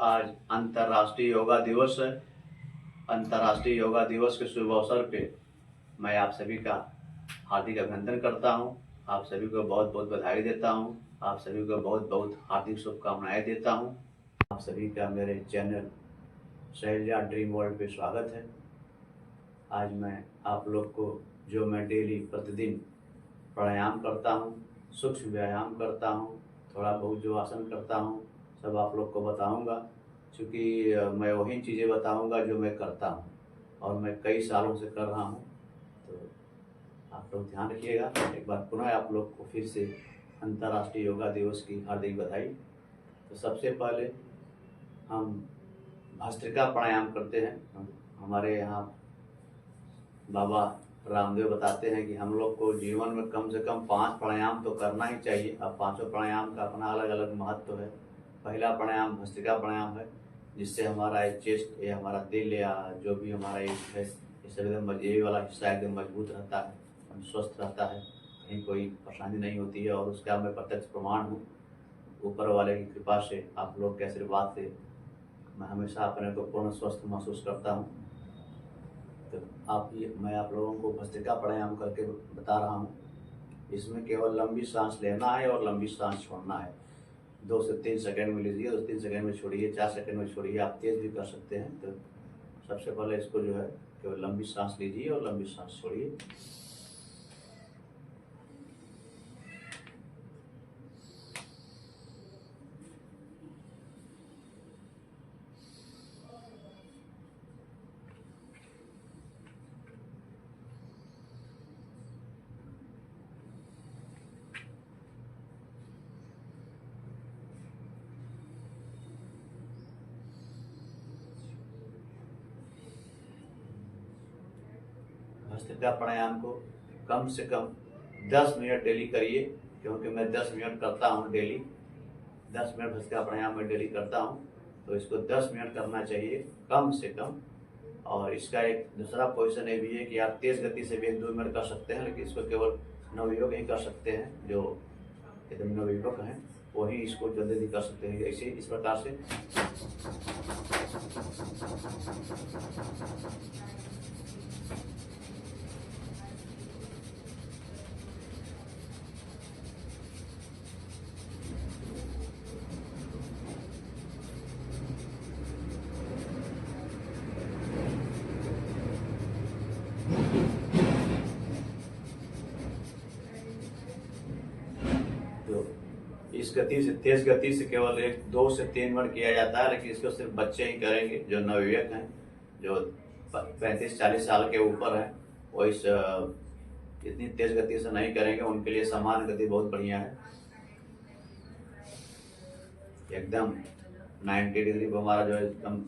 आज अंतर्राष्ट्रीय योगा दिवस है। अंतर्राष्ट्रीय योगा दिवस के शुभ अवसर पे मैं आप सभी का हार्दिक अभिनंदन करता हूं। आप सभी को बहुत बहुत बधाई देता हूं। आप सभी को बहुत बहुत हार्दिक शुभकामनाएं देता हूं। आप सभी का मेरे चैनल शैलजा ड्रीम वर्ल्ड पे स्वागत है। आज मैं आप लोग को जो मैं डेली प्रतिदिन प्राणायाम करता हूँ, सूक्ष्म व्यायाम करता हूँ, थोड़ा बहुत जो आसन करता हूँ, सब आप लोग को बताऊंगा। क्योंकि मैं वही चीज़ें बताऊंगा जो मैं करता हूँ और मैं कई सालों से कर रहा हूँ। तो आप लोग ध्यान रखिएगा। एक बार पुनः आप लोग को फिर से अंतर्राष्ट्रीय योगा दिवस की हार्दिक बधाई। तो सबसे पहले हम भस्त्रिका प्राणायाम करते हैं। हमारे यहाँ बाबा रामदेव बताते हैं कि हम लोग को जीवन में कम से कम 5 प्राणायाम तो करना ही चाहिए। अब पांचों प्राणायाम का अपना अलग अलग महत्व है। पहला प्राणायाम भस्त्रिका प्राणायाम है, जिससे हमारा चेस्ट या हमारा दिल या जो भी हमारा है ये सब एकदम ये वाला हिस्सा एकदम मजबूत रहता है, स्वस्थ रहता है, कहीं कोई परेशानी नहीं होती है। और उसका मैं प्रत्यक्ष प्रमाण हूँ। ऊपर वाले की कृपा से, आप लोग के आशीर्वाद से मैं हमेशा अपने को पूर्ण स्वस्थ महसूस करता हूँ। तो मैं आप लोगों को भस्त्रिका प्राणायाम करके बता रहा हूँ। इसमें केवल लंबी सांस लेना है और लंबी सांस छोड़ना है। 2 से 3 सेकंड में लीजिए, 2 से 3 सेकंड में छोड़िए, 4 सेकंड में छोड़िए। आप तेज भी कर सकते हैं। तो सबसे पहले इसको जो है केवल लंबी सांस लीजिए और लंबी सांस छोड़िए। भस्त्रिका प्राणायाम को कम से कम 10 मिनट डेली करिए, क्योंकि मैं 10 मिनट करता हूँ डेली। 10 मिनट भस्त्रिका प्राणायाम में डेली करता हूँ। तो इसको 10 मिनट करना चाहिए कम से कम। और इसका एक दूसरा पोजीशन ये भी है कि आप तेज गति से भी 1-2 मिनट कर सकते हैं, लेकिन इसको केवल नवयुवक ही कर सकते हैं। जो एकदम नवयुवक हैं वही इसको जल्दी कर सकते हैं। ऐसे इस प्रकार से इस गति से, तेज गति से केवल 1-2 से 3 मिनट किया जाता है, लेकिन इसको सिर्फ बच्चे ही करेंगे। जो नवयुवक हैं, जो 35-40 साल के ऊपर हैं, वो इस इतनी तेज गति से नहीं करेंगे। उनके लिए सामान्य गति बहुत बढ़िया है। एकदम 90 डिग्री पर हमारा जो एकदम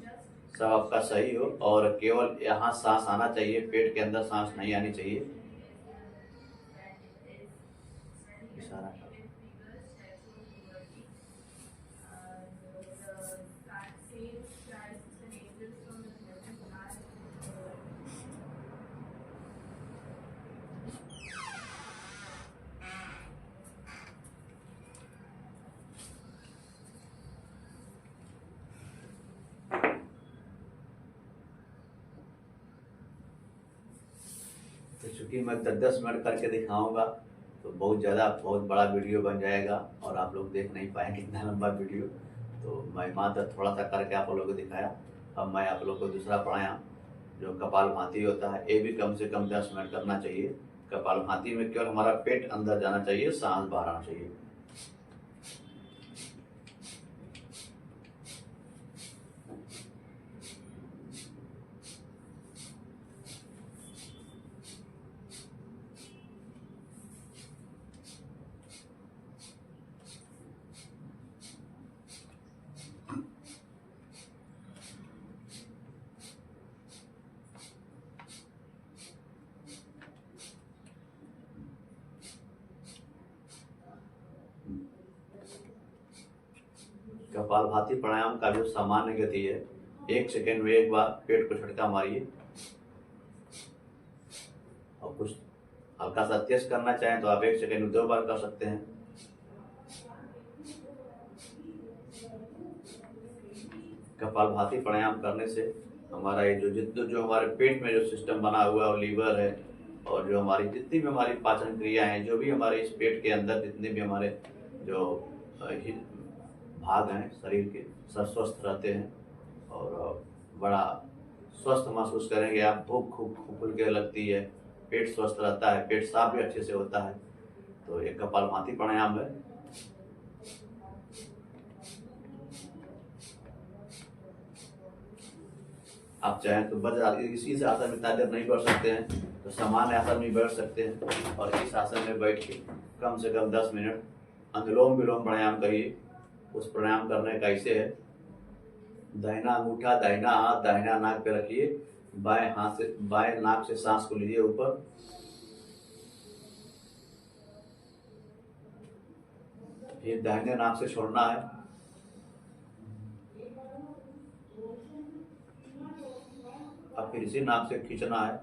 सब आपका सही हो, और केवल यहाँ सांस आना चाहिए, पेट के अंदर सांस नहीं आनी चाहिए। इशारा तो चूँकि मैं 10-10 मिनट करके दिखाऊंगा तो बहुत बड़ा वीडियो बन जाएगा और आप लोग देख नहीं पाएंगे इतना लंबा वीडियो। तो मैं मात्र थोड़ा सा करके आप लोगों को दिखाया। अब मैं आप लोग को दूसरा प्राणायाम जो कपालभाति होता है, ये भी कम से कम 10 मिनट करना चाहिए। कपालभाति में केवल हमारा पेट अंदर जाना चाहिए, सांस बाहर आना चाहिए। कपालभाति प्राणायाम का जो सामान्य गति है, 1 सेकंड में एक बार पेट को झटका मारिए। और कुछ हल्का सा तेज करना चाहें तो आप 1 सेकंड में 2 बार कर सकते हैं। कपालभाति प्राणायाम करने से हमारा ये जो हमारे पेट में जो सिस्टम बना हुआ है और लीवर है और जो हमारी जितनी भी हमारी पाचन क्रिया हैं, जो भी हमारे इस पेट के अंदर जितने भी हमारे जो भाग हैं शरीर के, सब स्वस्थ रहते हैं और बड़ा स्वस्थ महसूस करेंगे आप। भूख खूब खुल के लगती है, पेट स्वस्थ रहता है, पेट साफ भी अच्छे से होता है। तो ये कपालभाति प्राणायाम है। आप चाहें तो इस आसन में इतना देर नहीं बैठ सकते हैं तो सामान्य आसन में बैठ सकते हैं और इस आसन में बैठ के कम से कम 10 मिनट अनुलोम विलोम प्राणायाम करिए। उस प्राणायाम करने का ऐसे है, दाहिना अंगूठा दाहिना हाथ दाहिना नाक पे रखिए, बाएं नाक से सांस को लीजिए ऊपर, फिर दाहिने नाक से छोड़ना है, अब फिर इसी नाक से खींचना है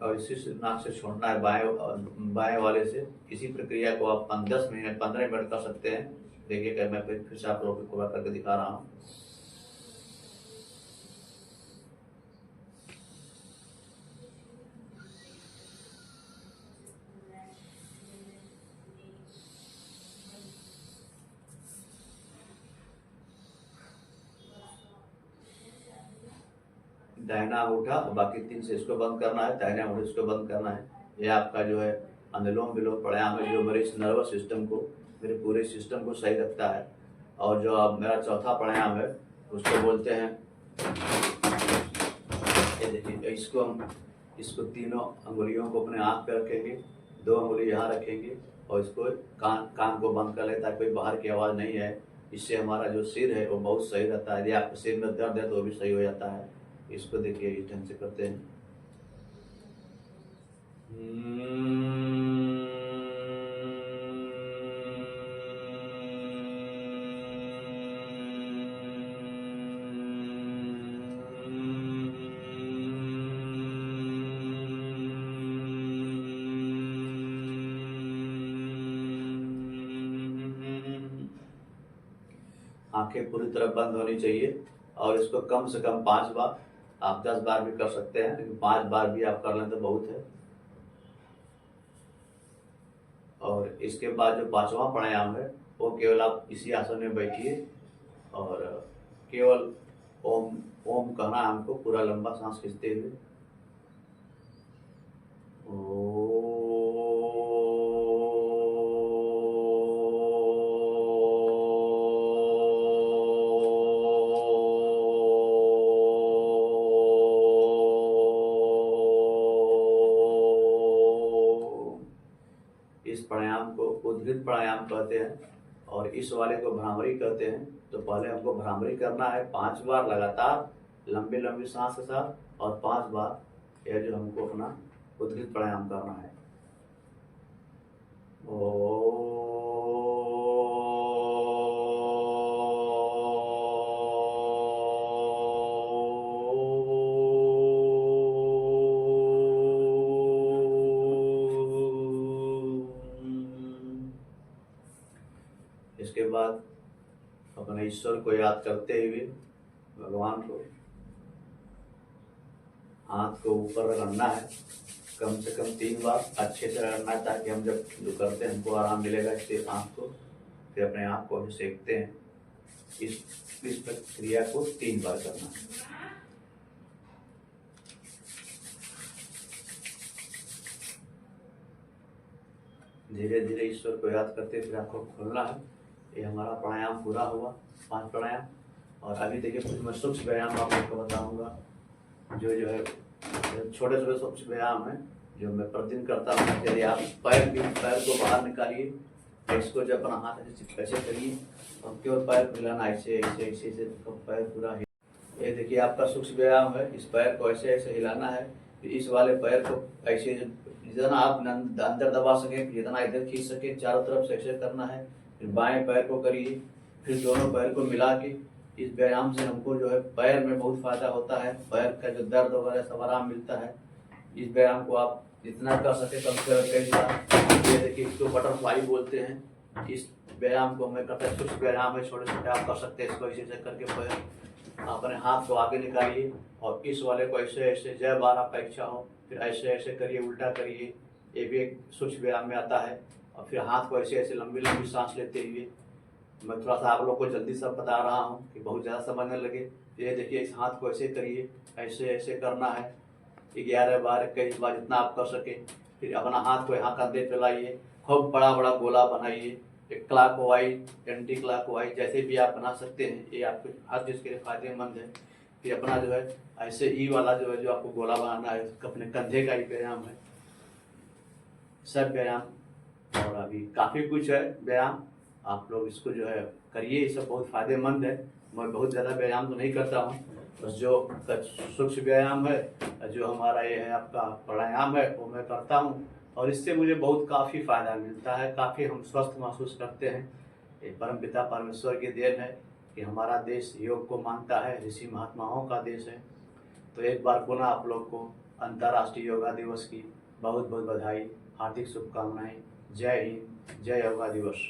और इसी नाक से छोड़ना है बाएं वाले से। इसी प्रक्रिया को आप 10 मिनट 15 मिनट कर सकते हैं। देखिए कि मैं फिर से आप लोगों को पूरा करके दिखा रहा हूँ। दाहिना अंगूठा और बाकी 3 से इसको बंद करना है, दाहिना अंगूठा इसको बंद करना है। ये आपका जो है अनुलोम विलोम प्राणायाम है, जो मेरे इस नर्वस सिस्टम को, मेरे पूरे सिस्टम को सही रखता है। और जो अब मेरा चौथा प्राणायाम है उसको बोलते हैं, ये देखिए इसको तीनों अंगुलियों को अपने आँख पे रखेंगे, 2 अंगुली यहाँ रखेंगे और इसको कान को बंद कर लें ताकि कोई बाहर की आवाज़ नहीं है। इससे हमारा जो सिर है वो बहुत सही रहता है। यदि आपके सिर में दर्द है तो वो भी सही हो जाता है। इसको देखिए इस ढंग से करते हैं। आंखें पूरी तरह बंद होनी चाहिए और इसको कम से कम 5 बार, आप 10 बार भी कर सकते हैं, लेकिन 5 बार भी आप कर लें तो बहुत है। और इसके बाद जो 5वां प्राणायाम है वो केवल आप इसी आसन में बैठिए और केवल ओम ओम कहना है हमको, पूरा लंबा सांस खींचते हुए इस प्राणायाम को उद्गीत प्राणायाम कहते हैं और इस वाले को भ्रामरी कहते हैं। तो पहले हमको भ्रामरी करना है 5 बार लगातार लंबी लंबी सांस के साथ और 5 बार यह जो हमको अपना उद्गीत प्राणायाम करना है। इसके बाद अपने ईश्वर को याद करते हुए भगवान को हाथ को ऊपर रगड़ना है, कम से कम 3 बार अच्छे से रगड़ना है ताकि हम जब जो करते हैं हमको आराम मिलेगा। इससे हाथ को फिर अपने आप को सेकते हैं। इस प्रक्रिया को 3 बार करना है। धीरे धीरे ईश्वर को याद करते फिर आपको खोलना है। ये हमारा प्राणायाम पूरा हुआ, 5 प्राणायाम। और अभी देखिए कुछ मैं सूक्ष्म व्यायाम आप लोग को बताऊंगा, जो है छोटे छोटे सूक्ष्म व्यायाम है जो मैं प्रतिदिन करता हूँ। यदि आप पैर को बाहर निकालिए, इसको जब अपना हाथ ऐसे करिए और केवल पैर को हिलाना, ऐसे ऐसे ऐसे ऐसे तो पैर पूरा। ये देखिए आपका सूक्ष्म व्यायाम है, इस पैर को ऐसे ऐसे हिलाना है। इस वाले पैर को ऐसे जितना आप अंदर दबा सकें, जितना इधर खींच सके, चारों तरफ से ऐसे करना है। फिर बाएं पैर को करिए, फिर दोनों पैर को मिला के। इस व्यायाम से हमको जो है पैर में बहुत फायदा होता है, पैर का जो दर्द वगैरह सब आराम मिलता है। इस व्यायाम को आप जितना कर सके कम से कम कई बार। ये देखिए इसको बटरफ्लाई बोलते हैं, इस व्यायाम को मैं करता है, कुछ व्यायाम है छोटे छोटे आप कर सकते हैं। इसको ऐसे करके पैर अपने हाथ को आगे निकालिए और इस वाले को ऐसे ऐसे, जय बार आपका इच्छा हो, फिर ऐसे ऐसे करिए, उल्टा करिए। ये भी एक सूक्ष्म व्यायाम में आता है। और फिर हाथ को ऐसे ऐसे लंबी लंबी सांस लेते हुए, मैं थोड़ा सा आप लोग को जल्दी सब बता रहा हूँ कि बहुत ज़्यादा समय न लगे। ये देखिए, इस हाथ को ऐसे करिए, ऐसे ऐसे करना है 11 बार 21 बार जितना आप कर सके। फिर अपना हाथ को यहाँ कंधे पे लाइए, खूब बड़ा बड़ा गोला बनाइए, एक clock wise, anti clock wise, जैसे भी आप बना सकते हैं। ये आपको हर चीज़ के लिए फायदेमंद है। फिर अपना जो है ऐसे ई वाला जो है, जो आपको गोला बनाना है, अपने कंधे का ही व्यायाम है। सब व्यायाम और अभी काफ़ी कुछ है व्यायाम, आप लोग इसको जो है करिए। ये सब बहुत फायदेमंद है। मैं बहुत ज़्यादा व्यायाम तो नहीं करता हूँ, बस जो सूक्ष्म व्यायाम है, जो हमारा ये है आपका प्राणायाम है, वो मैं करता हूँ। और इससे मुझे बहुत काफ़ी फ़ायदा मिलता है, काफ़ी हम स्वस्थ महसूस करते हैं। ये परमपिता परमेश्वर की देन है कि हमारा देश योग को मानता है, ऋषि महात्माओं का देश है। तो एक बार पुनः आप लोग को अंतर्राष्ट्रीय योगा दिवस की बहुत बहुत बधाई, हार्दिक शुभकामनाएं। जय हिंद, जय योगा दिवस।